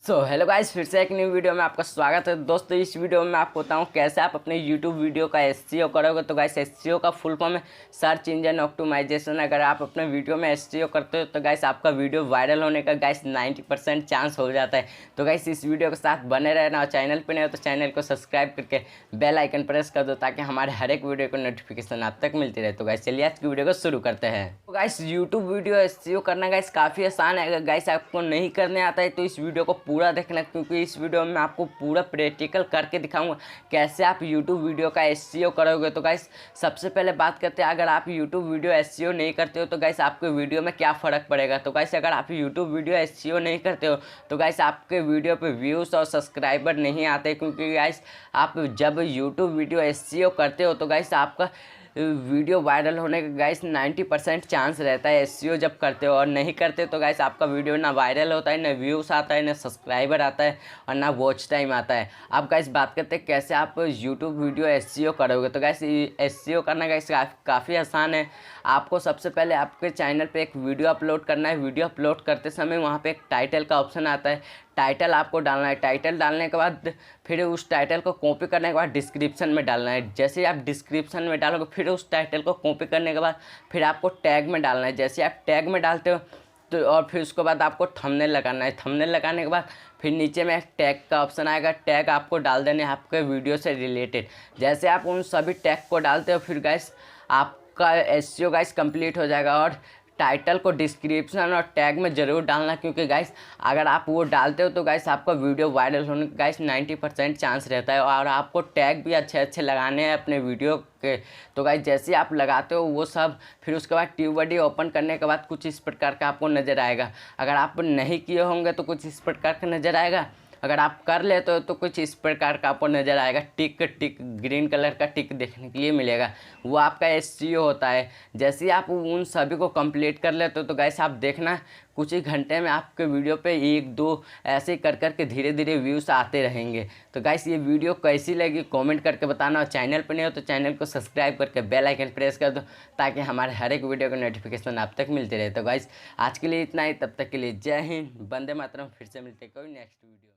Hello guys, फिर से एक न्यू वीडियो में आपका स्वागत है। दोस्तों, इस वीडियो में मैं आपको बताऊं कैसे आप अपने यूट्यूब वीडियो का एसईओ करोगे। तो गाइस, एसईओ का फुल फॉर्म है सर्च इंजन ऑप्टिमाइजेशन। अगर आप अपने वीडियो में एसईओ करते हो तो गाइस आपका वीडियो वायरल होने का गाइस 90% चांस हो जाता है। तो गाइस, इस वीडियो के साथ बने रहना और चैनल पर नहीं हो तो चैनल को सब्सक्राइब करके बेल आइकन प्रेस कर दो ताकि हमारे हर एक वीडियो को नोटिफिकेशन आप तक मिलती रहे। तो गाइस, चलिए आज की वीडियो को शुरू करते हैं। तो गाइस, यूट्यूब वीडियो एसईओ करना गाइस काफ़ी आसान है। अगर गाइस आपको नहीं करने आता है तो इस वीडियो को पूरा देखना, क्योंकि इस वीडियो में आपको पूरा प्रैक्टिकल करके दिखाऊंगा कैसे आप यूट्यूब वीडियो का एसईओ करोगे। तो गाइस, सबसे पहले बात करते हैं, अगर आप यूट्यूब वीडियो एसईओ नहीं करते हो तो गाइस आपके वीडियो में क्या फ़र्क पड़ेगा। तो गाइस, अगर आप यूट्यूब वीडियो एसईओ नहीं करते हो तो गाइस आपके वीडियो पे व्यूज़ और सब्सक्राइबर नहीं आते, क्योंकि गाइस आप जब यूट्यूब वीडियो एसईओ करते हो तो गाइस आपका वीडियो वायरल होने का गाइस 90% चांस रहता है एसईओ जब करते हो। और नहीं करते तो गाइस आपका वीडियो ना वायरल होता है, ना व्यूज़ आता है, ना सब्सक्राइबर आता है और ना वॉच टाइम आता है। अब गाइस बात करते हैं कैसे आप यूट्यूब वीडियो एसईओ करोगे। तो गाइस, एसईओ करना गाइस काफ़ी आसान है। आपको सबसे पहले आपके चैनल पे एक वीडियो अपलोड करना है। वीडियो अपलोड करते समय वहाँ पे एक टाइटल का ऑप्शन आता है, टाइटल आपको डालना है। टाइटल डालने के बाद फिर उस टाइटल को कॉपी करने के बाद डिस्क्रिप्शन में डालना है। जैसे आप डिस्क्रिप्शन में डालोगे फिर उस टाइटल को कॉपी करने के बाद फिर आपको टैग में डालना है। जैसे आप टैग में डालते हो तो और फिर उसके बाद आपको थंबनेल लगाना है। थंबनेल लगाने के बाद फिर नीचे में एक टैग का ऑप्शन आएगा, टैग आपको डाल देने हैं आपके वीडियो से रिलेटेड। जैसे आप उन सभी टैग को डालते हो फिर गाइस आपका एसईओ गाइस कंप्लीट हो जाएगा। और टाइटल को डिस्क्रिप्शन और टैग में ज़रूर डालना, क्योंकि गाइस अगर आप वो डालते हो तो गाइस आपका वीडियो वायरल होने का गाइस 90% चांस रहता है। और आपको टैग भी अच्छे अच्छे लगाने हैं अपने वीडियो के। तो गाइस, जैसे आप लगाते हो वो सब फिर उसके बाद ट्यूबबडी ओपन करने के बाद कुछ इस प्रकार का आपको नज़र आएगा। अगर आप नहीं किए होंगे तो कुछ इस प्रकार का नज़र आएगा। अगर आप कर लेते हो तो कुछ इस प्रकार का आपको नज़र आएगा। टिक टिक ग्रीन कलर का टिक देखने के लिए मिलेगा, वो आपका एसईओ होता है। जैसे ही आप उन सभी को कंप्लीट कर लेते हो तो गाइस आप देखना कुछ ही घंटे में आपके वीडियो पे 1-2 ऐसे ही कर करके धीरे धीरे व्यूज़ आते रहेंगे। तो गाइस, ये वीडियो कैसी लगी कमेंट करके बताना। और चैनल पर नहीं हो तो चैनल को सब्सक्राइब करके बेल आइकन प्रेस कर दो ताकि हमारे हर एक वीडियो का नोटिफिकेशन आप तक मिलते रहे। तो गाइस, आज के लिए इतना ही, तब तक के लिए जय हिंद, वंदे मातरम। फिर से मिलते हैं कोई नेक्स्ट वीडियो।